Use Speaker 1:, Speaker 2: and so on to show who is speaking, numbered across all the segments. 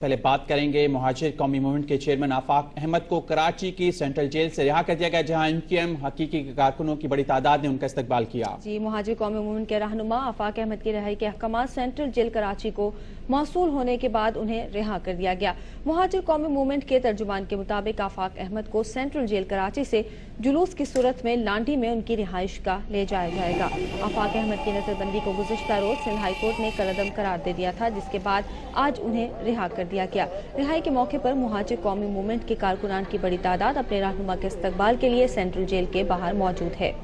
Speaker 1: पहले बात करेंगे मुहाजिर कौमी मूवमेंट के चेयरमैन आफाक अहमद को कराची की सेंट्रल जेल से रिहा कर दिया गया, जहां एमक्यूएम हकीकी कारकुनों की बड़ी तादाद ने उनका इस्तकबाल किया।
Speaker 2: जी, मुहाजिर कौमी मूवमेंट के रहनुमा आफाक अहमद की रिहाई के अहकाम सेंट्रल जेल कराची को मौसूल होने के बाद उन्हें रिहा कर दिया गया। मुहाजिर कौमी मूवमेंट के तर्जुमान के मुताबिक आफाक अहमद को सेंट्रल जेल कराची से जुलूस की सूरत में लांडी में उनकी रिहाइश का ले जाया जाएगा। आफाक अहमद की नजरबंदी को गुज़िश्ता रोज सिंध हाई कोर्ट ने कलअदम करार दे दिया था, जिसके बाद आज उन्हें रिहा कर दिया गया। रिहाई के मौके पर मुहाजिर कौमी मूवमेंट के कारकुनान की बड़ी तादाद अपने रहनुमा के इस्तकबाल के लिए सेंट्रल जेल के बाहर मौजूद है।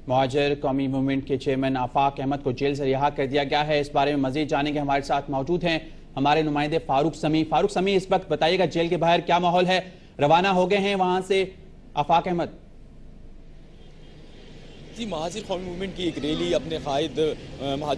Speaker 1: मुहाजिर कौमी मूवमेंट के चेयरमैन आफाक अहमद को जेल से रिहा कर दिया गया है। इस बारे में मजीद जानेंगे, हमारे साथ मौजूद हैं हमारे नुमाइंदे फारूक समी। इस वक्त बताइएगा जेल के बाहर क्या माहौल है, रवाना हो गए हैं वहां से आफाक अहमद?
Speaker 3: जी, मुहाजिर कौमी मूवमेंट की एक रैली अपने कायद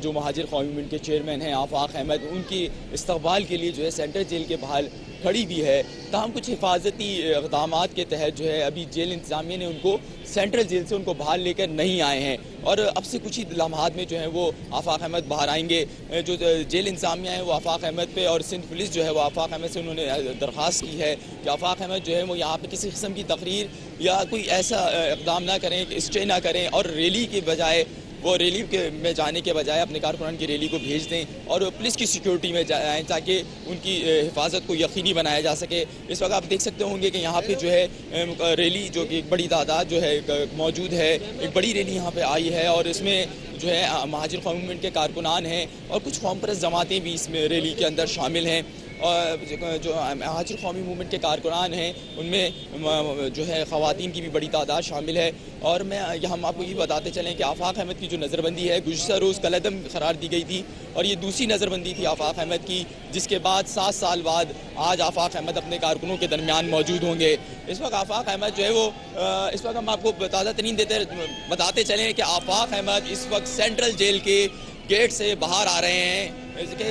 Speaker 3: जो मुहाजिर कौमी मूवमेंट के चेयरमैन हैं आफाक अहमद, उनकी इस्तकबाल के लिए जो है सेंट्रल जेल के बाहर खड़ी भी है। ताहम कुछ हिफाजती इक़दाम के तहत जो है अभी जेल इंतज़ामिया ने उनको सेंट्रल जेल से उनको बाहर लेकर नहीं आए हैं और अब से कुछ ही लम्हात में जो है वो आफाक अहमद बाहर आएंगे। जो जेल इंतज़ामिया है वो आफाक अहमद पे और सिंध पुलिस जो है वो आफाक अहमद से उन्होंने दरख्वास्त की है कि आफाक अहमद जो है वो यहाँ पे किसी किस्म की तकरीर या कोई ऐसा इक़दाम ना करें, स्टे ना करें और रैली के बजाय वो रैली में जाने के बजाय अपने कारकुनान की रैली को भेज दें और पुलिस की सिक्योरिटी में जाएँ ताकि उनकी हिफाजत को यकीनी बनाया जा सके। इस वक्त आप देख सकते होंगे कि यहाँ पे जो है रैली जो कि एक बड़ी तादाद जो है मौजूद है, एक बड़ी रैली यहाँ पे आई है और इसमें जो है मुहाजिर कौमी मूवमेंट के कारकुनान हैं और कुछ कौम परस्त जमातें भी इसमें रैली के अंदर शामिल हैं। और जो मुहाजिर कौमी मूवमेंट के कारकुनान हैं उनमें जो है ख़वातीन की भी बड़ी तादाद शामिल है। और हम आपको ये बताते चलें कि आफाक अहमद की जो नज़रबंदी है गुज़िश्ता रोज़ कलअदम करार दी गई थी और ये दूसरी नज़रबंदी थी आफाक अहमद की, जिसके बाद 7 साल बाद आज आफाक अहमद अपने कारकुनों के दरमियान मौजूद होंगे। इस वक्त आफाक अहमद जो है वो इस वक्त हम आपको ताज़ा तरीन बताते चलें कि आफाक अहमद इस वक्त सेंट्रल जेल के गेट से बाहर आ रहे हैं।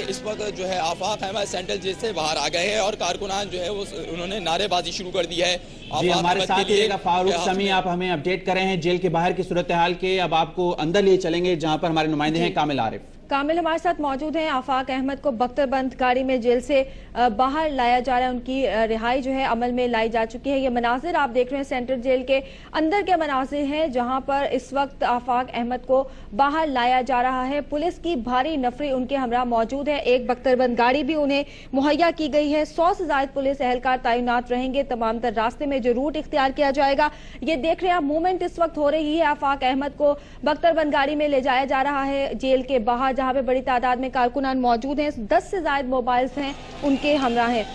Speaker 3: इस वक्त जो है आफाक अहमद सेंट्रल जेल से बाहर आ गए हैं और कारकुनान जो है वो उन्होंने नारेबाजी शुरू कर दी है।
Speaker 1: जी, हमारे साथ रहिएगा फारूक समी, आप हमें अपडेट कर रहे हैं जेल के बाहर की सूरत हाल के। अब आपको अंदर लिए चलेंगे जहां पर हमारे नुमाइंदे हैं कामिल आरिफ।
Speaker 2: कामिल हमारे साथ मौजूद हैं। आफाक अहमद को बख्तरबंद गाड़ी में जेल से बाहर लाया जा रहा है, उनकी रिहाई जो है अमल में लाई जा चुकी है। ये मनाजिर आप देख रहे हैं सेंट्रल जेल के अंदर के मनाजिर हैं, जहां पर इस वक्त आफाक अहमद को बाहर लाया जा रहा है। पुलिस की भारी नफरी उनके हमरा मौजूद है, एक बख्तरबंद गाड़ी भी उन्हें मुहैया की गई है। 100 से ज्यादा पुलिस एहलकार तैनात रहेंगे तमाम तर रास्ते में जो रूट इख्तियार किया जाएगा। ये देख रहे हैं आप मूवमेंट इस वक्त हो रही है। आफाक अहमद को बख्तरबंद गाड़ी में ले जाया जा रहा है जेल के बाहर, जहां पे बड़ी तादाद में कारकुनान मौजूद हैं। 10 से ज्यादा मोबाइल्स हैं उनके हमरा हैं।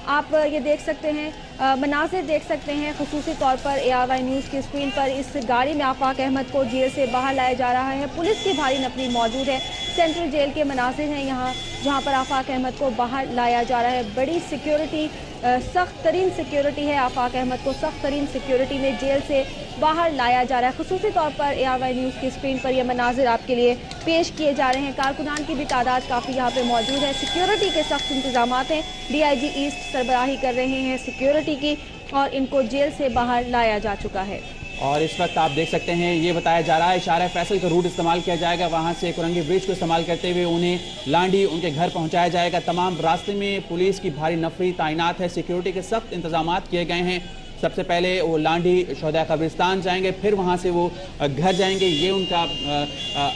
Speaker 2: आप ये देख सकते हैं, मनाजिर देख सकते हैं खुसूसी तौर पर ARY न्यूज़ की स्क्रीन पर। इस गाड़ी में आफाक अहमद को जेल से बाहर लाया जा रहा है। पुलिस की भारी नफरी मौजूद है। सेंट्रल जेल के मनाजिर हैं यहाँ, जहाँ पर आफाक अहमद को बाहर लाया जा रहा है। बड़ी सिक्योरिटी, सख्त तरीन सिक्योरिटी है। आफाक अहमद को सख्त तरीन सिक्योरिटी में जेल से बाहर लाया जा रहा है। खुसूसी तौर पर ARY न्यूज़ की स्क्रीन पर ये मनाजिर आपके लिए पेश किए जा रहे हैं। कारकुनान की भी तादाद काफ़ी यहाँ पे मौजूद है। सिक्योरिटी के सख्त इंतजाम हैं। DIG ईस्ट सरबराही कर रहे हैं सिक्योरिटी की और इनको जेल से बाहर लाया जा चुका है।
Speaker 1: और इस वक्त आप देख सकते हैं ये बताया जा रहा है इशारा फैसल का रूट इस्तेमाल किया जाएगा, वहां से कुरंगी ब्रिज को इस्तेमाल करते हुए उन्हें लांडी उनके घर पहुंचाया जाएगा। तमाम रास्ते में पुलिस की भारी नफरी तैनात है, सिक्योरिटी के सख्त इंतजाम किए गए हैं। सबसे पहले वो लांडी शोहदा कब्रिस्तान जाएंगे, फिर वहाँ से वो घर जाएंगे। ये उनका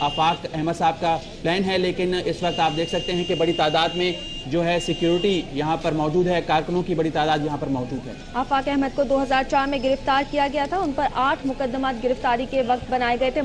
Speaker 1: आफाक अहमद साहब का प्लान है, लेकिन इस वक्त आप देख सकते हैं कि बड़ी तादाद में जो है सिक्योरिटी यहाँ पर मौजूद है, कारकुनों की बड़ी तादाद यहाँ पर मौजूद है।
Speaker 2: आफाक अहमद को 2004 में गिरफ्तार किया गया था। उन पर 8 मुकदमात गिरफ्तारी के वक्त बनाए गए थे।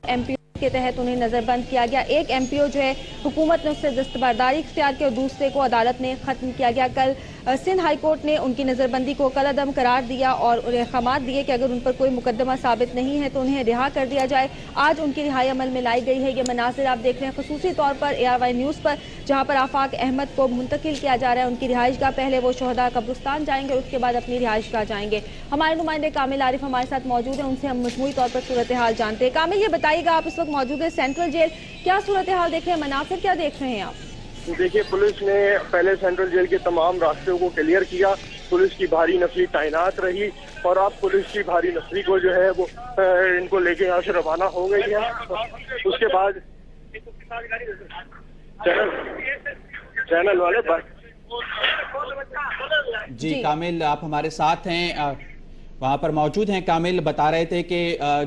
Speaker 2: MPO के तहत उन्हें नजरबंद किया गया। एक MPO जो है हुकूमत ने उससे दस्तबरदारी इख्तियार की और दूसरे को अदालत ने खत्म किया गया। कल सिंध हाई कोर्ट ने उनकी नजरबंदी को कलअदम करार दिया और अहकामात दिए कि अगर उन पर कोई मुकदमा साबित नहीं है तो उन्हें रिहा कर दिया जाए। आज उनकी रिहाई अमल में लाई गई है। ये मनासिर आप देख रहे हैं खुसूसी तौर पर ARY न्यूज़ पर, जहाँ पर आफाक अहमद को मुंतकिल किया जा रहा है उनकी रिहाइश गाह। पहले वो शोहदा कब्रिस्तान जाएंगे और उसके बाद अपनी रिहाइश गाह जाएंगे। हमारे नुमाइंदे कामिल आरिफ हमारे साथ मौजूद हैं, उनसे हम मजमूई तौर पर सूरत हाल जानते हैं। कामिल, ये बताइएगा, आप इस वक्त मौजूद है सेंट्रल जेल, क्या सूरत हाल देख रहे हैं, मनासिर क्या देख रहे हैं आप?
Speaker 4: देखिए, पुलिस ने पहले सेंट्रल जेल के तमाम रास्तों को क्लियर किया पुलिस की भारी नफरी तैनात रही और अब पुलिस की भारी नफरी को जो है वो इनको लेके यहाँ से रवाना हो गई है। उसके बाद चैनल वाले
Speaker 1: जी कामिल, आप हमारे साथ हैं, वहां पर मौजूद हैं। कामिल बता रहे थे कि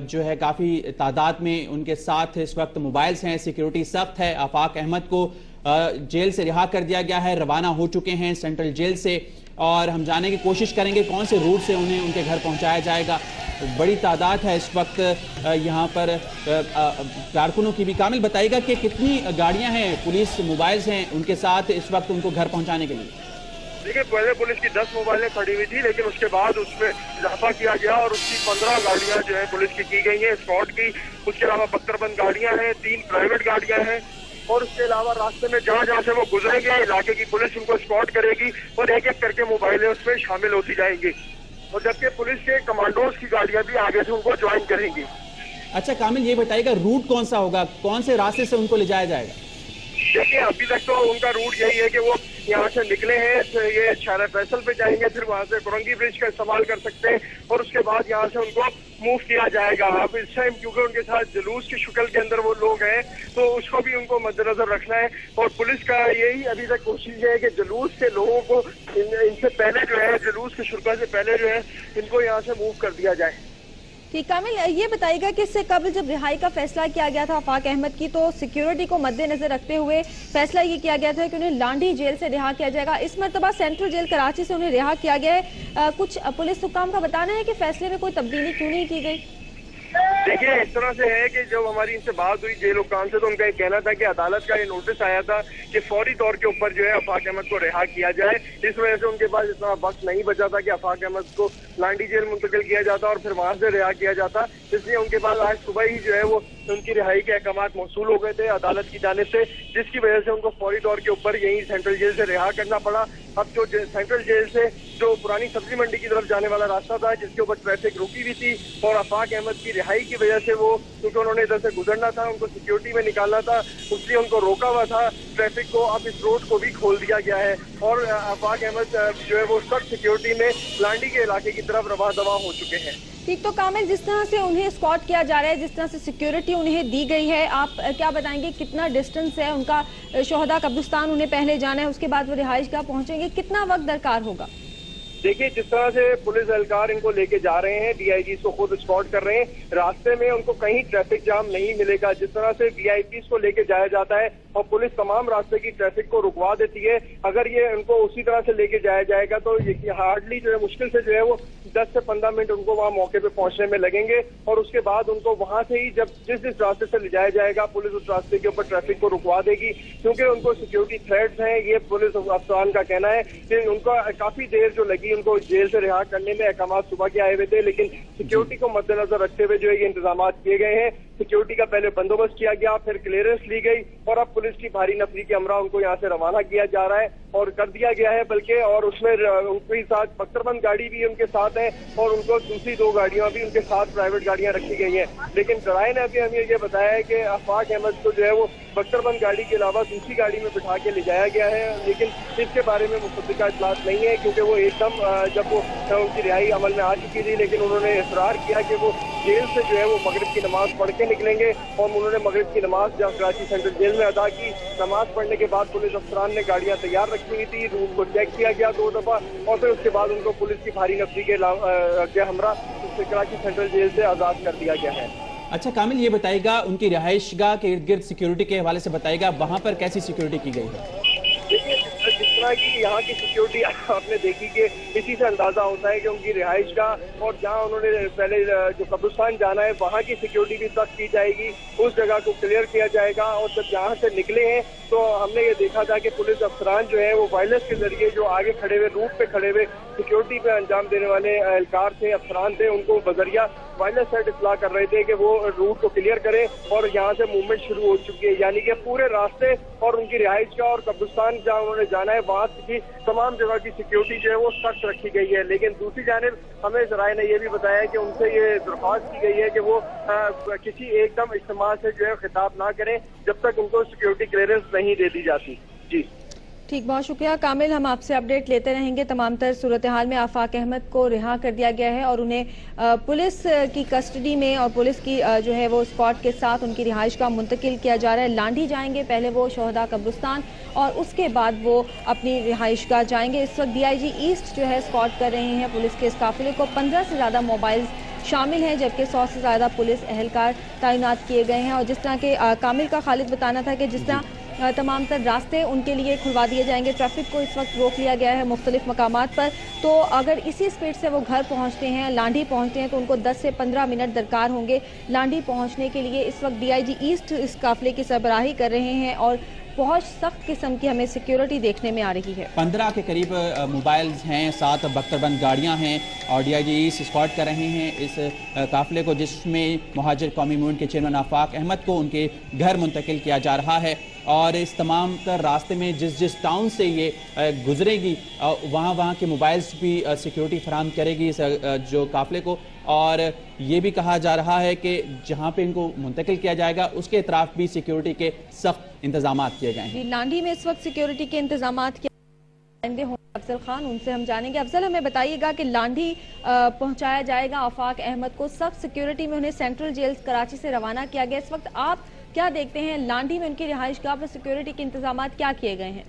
Speaker 1: जो है काफी तादाद में उनके साथ इस वक्त मोबाइल्स हैं, सिक्योरिटी सख्त है। आफाक अहमद को जेल से रिहा कर दिया गया है, रवाना हो चुके हैं सेंट्रल जेल से, और हम जानने की कोशिश करेंगे कौन से रूट से उन्हें उनके घर पहुंचाया जाएगा। बड़ी तादाद है इस वक्त यहाँ पर कारकुनों की भी। कामिल बताइएगा कि कितनी गाड़ियां हैं, पुलिस मोबाइल्स हैं उनके साथ इस वक्त उनको घर पहुंचाने के लिए?
Speaker 4: देखिए, पहले पुलिस की 10 मोबाइलें खड़ी हुई थी, लेकिन उसके बाद उसमें इजाफा किया गया और उसकी 15 गाड़ियां जो है पुलिस की गई हैं, स्क्वाड की। उसके अलावा बख्तरबंद गाड़ियां हैं, 3 प्राइवेट गाड़ियां हैं, और उसके अलावा रास्ते में जहाँ जहाँ से वो गुजरेंगे इलाके की पुलिस उनको स्पॉट करेगी और एक एक करके मोबाइलें उसमें शामिल होती जाएंगी, और जबकि पुलिस के कमांडोज की गाड़ियां भी आगे से उनको ज्वाइन करेंगी।
Speaker 1: अच्छा कामिल, ये बताइएगा रूट कौन सा होगा, कौन से रास्ते से उनको ले जाया जाएगा?
Speaker 4: देखिए, अभी तक तो उनका रूट यही है कि वो यहाँ से निकले हैं, ये शारा फैसल पे जाएंगे, फिर वहाँ से कुरंगी ब्रिज का इस्तेमाल कर सकते हैं, और उसके बाद यहाँ से उनको मूव किया जाएगा। अब इस टाइम क्योंकि उनके साथ जुलूस की शक्ल के अंदर वो लोग हैं, तो उसको भी उनको मद्देनजर रखना है, और पुलिस का यही अभी तक कोशिश है कि जुलूस के लोगों को इनसे पहले जो है, जुलूस की शुरुआत से पहले जो है, इनको यहाँ से मूव कर दिया जाए।
Speaker 2: ठीक, कामिल ये बताइएगा कि इससे कबल जब रिहाई का फैसला किया गया था आफाक अहमद की, तो सिक्योरिटी को मद्देनजर रखते हुए फैसला ये किया गया था कि उन्हें लांडी जेल से रिहा किया जाएगा। इस मरतबा सेंट्रल जेल कराची से उन्हें रिहा किया गया है। कुछ पुलिस हुक्काम का बताना है कि फैसले में कोई तब्दीली क्यों नहीं की गई?
Speaker 4: देखिए, इस तरह से है कि जब हमारी इनसे बात हुई जेल हुक्काम से, तो उनका ये कहना था कि अदालत का ये नोटिस आया था कि फौरी तौर के ऊपर जो है आफाक अहमद को रिहा किया जाए। इस वजह से उनके पास इतना वक्त नहीं बचा था कि आफाक अहमद को लांडी जेल मुंतकिल किया जाता और फिर वहां से रिहा किया जाता। इसलिए उनके पास आज सुबह ही जो है वो उनकी रिहाई के अहकामात मौसूल हो गए थे अदालत की जानिब से, जिसकी वजह से उनको फौरी तौर के ऊपर यही सेंट्रल जेल से रिहा करना पड़ा। अब जो सेंट्रल जेल से जो पुरानी सब्जी मंडी की तरफ जाने वाला रास्ता था, जिसके ऊपर ट्रैफिक रुकी हुई थी, और आफाक अहमद की रिहाई की वजह से वो, क्योंकि उन्होंने इधर से गुजरना था, उनको सिक्योरिटी में निकालना था, इसलिए उनको रोका हुआ था ट्रैफिक को। अब इस रोड को भी खोल दिया गया है और आफाक अहमद जो है वो सख्त सिक्योरिटी में लांडी के इलाके की तरफ रवा दवा हो चुके हैं।
Speaker 2: ठीक, तो कामिल जिस तरह से उन्हें स्कॉट किया जा रहा है, जिस तरह से सिक्योरिटी उन्हें दी गई है, आप क्या बताएंगे कितना डिस्टेंस है उनका? शोहदा कब्रिस्तान उन्हें पहले जाना है, उसके बाद वो रिहाइश गाह पहुंचेंगे, कितना वक्त दरकार होगा?
Speaker 4: देखिए, जिस तरह से पुलिस एहलकार इनको लेके जा रहे हैं, डीआईजी को खुद स्पॉट कर रहे हैं, रास्ते में उनको कहीं ट्रैफिक जाम नहीं मिलेगा। जिस तरह से वीआईपी को लेके जाया जाता है और पुलिस तमाम रास्ते की ट्रैफिक को रुकवा देती है, अगर ये उनको उसी तरह से लेके जाया जाएगा तो ये हार्डली जो है मुश्किल से जो है वो 10 से 15 मिनट उनको वहाँ मौके पे पहुंचने में लगेंगे, और उसके बाद उनको वहां से ही जब जिस रास्ते से ले जाया जाएगा, पुलिस उस रास्ते के ऊपर ट्रैफिक को रुकवा देगी, क्योंकि उनको सिक्योरिटी थ्रेट्स हैं। ये पुलिस अफसरान का कहना है कि उनका काफी देर जो लगी उनको जेल से रिहा करने में, अहकाम सुबह के आए हुए थे, लेकिन सिक्योरिटी को मद्देनजर रखते हुए जो है ये इंतजाम किए गए हैं। सिक्योरिटी का पहले बंदोबस्त किया गया, फिर क्लियरेंस ली गई, और अब पुलिस की भारी नफरी के हमरा उनको यहाँ से रवाना किया जा रहा है और कर दिया गया है बल्कि, और उसमें उनके साथ बख्तरबंद गाड़ी भी उनके साथ है और उनको दूसरी 2 गाड़ियां भी उनके साथ प्राइवेट गाड़ियां रखी गई हैं। लेकिन जराये ने अभी हमें ये बताया है कि आफाक अहमद को जो है वो बख्तरबंद गाड़ी के अलावा दूसरी गाड़ी में बिठा के ले जाया गया है, लेकिन इसके बारे में मुसद्दिका इत्तलात नहीं है, क्योंकि वो एकदम जब वो उनकी रिहाई अमल में आ चुकी थी, लेकिन उन्होंने इसरार किया कि वो जेल से जो है वो मगरिब की नमाज पढ़ के निकलेंगे, और उन्होंने मगरिब की नमाज जहाँ कराची सेंट्रल जेल में अदा की। नमाज पढ़ने के बाद पुलिस अफसरान ने गाड़ियां तैयार रखी हुई थी, रूम को चेक किया गया 2 दफा, और फिर उसके बाद उनको पुलिस की भारी नफरी के हमरा कराची सेंट्रल जेल से आजाद कर दिया गया है।
Speaker 1: अच्छा कामिल, ये बताइएगा उनकी रिहाइश गाह के इर्द गिर्द सिक्योरिटी के हवाले से बताइएगा, वहां पर कैसी सिक्योरिटी की गई है?
Speaker 4: देखिए, जिस तरह की यहाँ की सिक्योरिटी आपने देखी कि इसी से अंदाजा होता है कि उनकी रिहाइश का, और जहाँ उन्होंने पहले जो कब्रिस्तान जाना है वहाँ की सिक्योरिटी भी सख्त की जाएगी, उस जगह को क्लियर किया जाएगा। और जब यहाँ से निकले हैं तो हमने ये देखा था कि पुलिस अफसरान जो है वो वायरलेस के जरिए जो आगे खड़े हुए रूट पे खड़े हुए सिक्योरिटी पे अंजाम देने वाले एहलकार थे, अफसरान थे, उनको बजरिया वायरलेस सेट इतला कर रहे थे कि वो रूट को क्लियर करें, और यहाँ से मूवमेंट शुरू हो चुकी है। यानी कि पूरे रास्ते और उनकी रिहाइश का और कब्रिस्तान जहाँ उन्होंने जाना है वहाँ की तमाम जगह की सिक्योरिटी जो है वो सख्त रखी गई है। लेकिन दूसरी जानिब हमें जराये ने यह भी बताया कि उनसे ये दरख्वास्त की गई है कि वो किसी एकदम इज्तिमा से जो है खिताब ना करें जब तक उनको सिक्योरिटी क्लियरेंस नहीं दे दी जाती। जी
Speaker 2: ठीक, बहुत शुक्रिया कामिल। हम आपसे अपडेट लेते रहेंगे। तमाम तर सूरत हाल में आफाक अहमद को रिहा कर दिया गया है और उन्हें पुलिस की कस्टडी में और पुलिस की जो है वो स्क्वाड के साथ उनकी रिहाइश का मुंतकिल किया जा रहा है। लांढी जाएंगे, पहले वो शोहदा कब्रिस्तान और उसके बाद वो अपनी रिहाइश गाह जाएंगे। इस वक्त DIG ईस्ट जो है स्क्वाड कर रहे हैं पुलिस के इस काफिले को। 15 से ज़्यादा मोबाइल शामिल हैं, जबकि 100 से ज़्यादा पुलिस एहलकार तैनात किए गए हैं। और जिस तरह के कामिल का खालिद बताना था कि जिस तरह तमाम तर रास्ते उनके लिए खुलवा दिए जाएंगे, ट्रैफिक को इस वक्त रोक लिया गया है मुख्तलिफ मकामात पर, तो अगर इसी स्पीड से वो घर पहुंचते हैं, लांढी पहुंचते हैं, तो उनको 10 से 15 मिनट दरकार होंगे लांढी पहुंचने के लिए। इस वक्त DIG ईस्ट इस काफिले की सरबराही कर रहे हैं और बहुत सख्त किस्म की हमें सिक्योरिटी देखने में आ रही है।
Speaker 1: 15 के करीब मोबाइल्स हैं, 7 बख्तरबंद गाड़ियां हैं और DIG ईस्ट स्क्वाड कर रहे हैं इस काफिले को, जिसमें महाजिर कौमी मूवमेंट के चेयरमैन आफाक अहमद को उनके घर मुंतकिल किया जा रहा है। और इस तमाम तर रास्ते में जिस टाउन से ये गुजरेगी वहाँ के मोबाइल्स भी सिक्योरिटी फराहम करेगी इस जो काफिले को। और ये भी कहा जा रहा है कि जहाँ पे इनको मुंतकिल किया जाएगा उसके अतराफ भी सिक्योरिटी के सख्त इंतजाम किए गए हैं।
Speaker 2: लांढी में इस वक्त सिक्योरिटी के इंतजाम अफजल खान, उनसे हम जानेंगे। अफजल, हमें बताइएगा कि लांढी पहुंचाया जाएगा आफाक अहमद को, सख्त सिक्योरिटी में उन्हें सेंट्रल जेल कराची से रवाना किया गया। इस वक्त आप क्या देखते हैं, लांढी में उनकी रिहाइश गाह पर सिक्योरिटी के इंतजाम क्या किए गए हैं?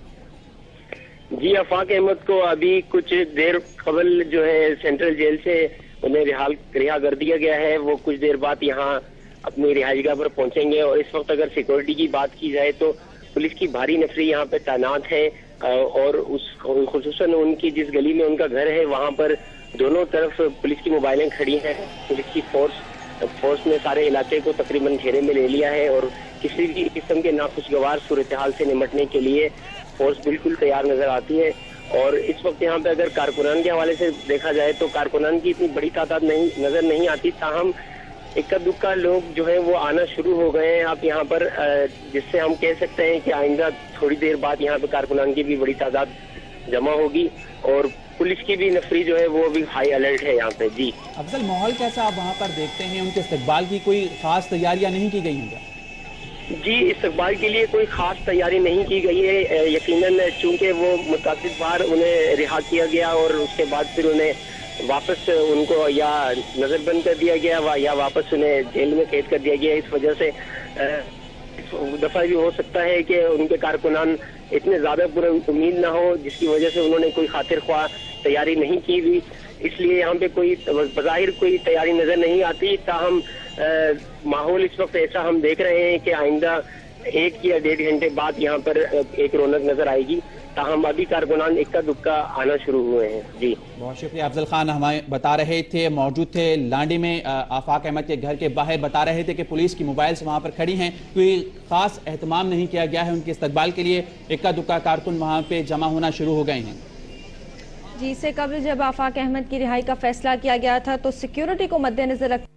Speaker 5: जी, आफाक अहमद को अभी कुछ देर कबल जो है सेंट्रल जेल से उन्हें रिहा कर दिया गया है। वो कुछ देर बाद यहाँ अपनी रिहाइश गाह पर पहुंचेंगे। और इस वक्त अगर सिक्योरिटी की बात की जाए तो पुलिस की भारी नफरी यहाँ पे तैनात है और उस खुसूसन उनकी जिस गली में उनका घर है वहाँ पर दोनों तरफ पुलिस की मोबाइलें खड़ी हैं। पुलिस की फोर्स ने सारे इलाके को तकरीबन घेरे में ले लिया है और किसी भी किस्म के नाखुशगवार सूरत हाल से निपटने के लिए फोर्स बिल्कुल तैयार नजर आती है। और इस वक्त यहाँ पे अगर कारकुनान के हवाले से देखा जाए तो कारकुनान की इतनी बड़ी तादाद नजर नहीं आती, ताहम इक्का दुक्का लोग जो है वो आना शुरू हो गए हैं आप यहाँ पर, जिससे हम कह सकते हैं कि आइंदा थोड़ी देर बाद यहाँ पे कारकुनान की भी बड़ी तादाद जमा होगी और पुलिस की भी नफरी जो है वो भी हाई अलर्ट है यहाँ पे। जी
Speaker 1: अफजल, माहौल कैसा आप वहाँ पर देखते हैं? उनके इस्तकबाल की कोई खास तैयारियां नहीं की गई हैं?
Speaker 5: जी, इस्तकबाल के लिए कोई खास तैयारी नहीं की गई है। यकीनन चूंकि वो मुतासिब बार उन्हें रिहा किया गया और उसके बाद फिर उन्हें वापस उनको या नजरबंद कर दिया गया या वापस उन्हें जेल में कैद कर दिया गया। इस वजह से दफा भी हो सकता है कि उनके कारकुनान इतने ज्यादा उम्मीद ना हो, जिसकी वजह से उन्होंने कोई खातिर ख्वाह तैयारी नहीं की भी, इसलिए यहाँ पे कोई बज़ाहिर कोई तैयारी नजर नहीं आती। ताहम माहौल इस वक्त ऐसा हम देख रहे हैं कि आइंदा 1 या 1.5 घंटे बाद यहाँ पर एक रौनक नजर आएगी। ताहम अभी कारकुनान इक्का दुक्का आना शुरू हुए हैं। जी
Speaker 1: बहुत शुक्रिया अफजल खान, हमें बता रहे थे, मौजूद थे लांडी में आफाक अहमद के घर के बाहर, बता रहे थे कि पुलिस की मोबाइल्स वहाँ पर खड़ी हैं, कोई खास एहतमाम नहीं किया गया है उनके इस्तकबाल के लिए। इक्का दुक्का कारकुन वहाँ पे जमा होना शुरू हो गए हैं।
Speaker 2: जी, इससे कबल जब आफाक अहमद की रिहाई का फैसला किया गया था तो सिक्योरिटी को मद्देनजर रख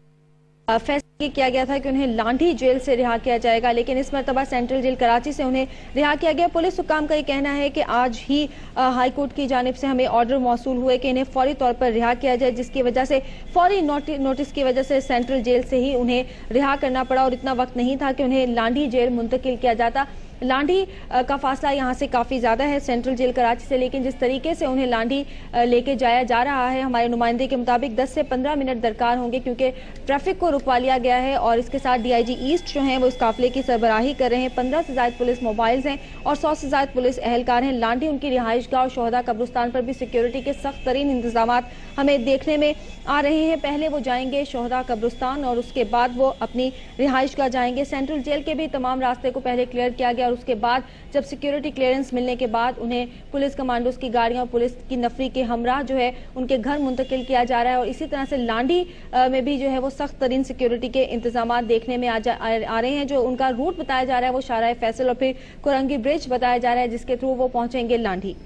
Speaker 2: फैसला किया गया था कि उन्हें लांढी जेल से रिहा किया जाएगा, लेकिन इस मरतबा सेंट्रल जेल कराची से उन्हें रिहा किया गया। पुलिस हुकाम का ये कहना है कि आज ही हाई कोर्ट की जानिब से हमें ऑर्डर मौसूल हुए कि इन्हें फौरी तौर पर रिहा किया जाए, जिसकी वजह से फौरी नोटिस की वजह से सेंट्रल जेल से ही उन्हें रिहा करना पड़ा और इतना वक्त नहीं था कि उन्हें लांढी जेल मुंतकिल किया जाता। लांढी का फासला यहाँ से काफ़ी ज़्यादा है सेंट्रल जेल कराची से, लेकिन जिस तरीके से उन्हें लांढी लेके जाया जा रहा है, हमारे नुमाइंदे के मुताबिक 10 से 15 मिनट दरकार होंगे क्योंकि ट्रैफिक को रुकवा लिया गया है। और इसके साथ DIG ईस्ट जो हैं वो इस काफिले की सरबराही कर रहे हैं। 15 से ज़्यादा पुलिस मोबाइल्स हैं और 100 से ज़्यादा पुलिस एहलकार हैं। लांढी उनकी रिहाइश गाह और शोहदा कब्रिस्तान पर भी सिक्योरिटी के सख्त तरीन इंतजाम हमें देखने में आ रहे हैं। पहले वो जाएंगे शोहदा कब्रिस्तान और उसके बाद वो अपनी रिहाइश गाह जाएंगे। सेंट्रल जेल के भी तमाम रास्ते को पहले क्लियर किया गया और उसके बाद जब सिक्योरिटी क्लियरेंस मिलने के बाद उन्हें पुलिस कमांडोज की गाड़ियां, पुलिस की नफरी के हमरा जो है उनके घर मुंतकिल किया जा रहा है। और इसी तरह से लांढी में भी जो है वो सख्त तरीन सिक्योरिटी के इंतजाम देखने में आ रहे हैं। जो उनका रूट बताया जा रहा है वो शाहराह फैसल और फिर कोरंगी ब्रिज बताया जा रहा है, जिसके थ्रू वो पहुंचेंगे लांढी।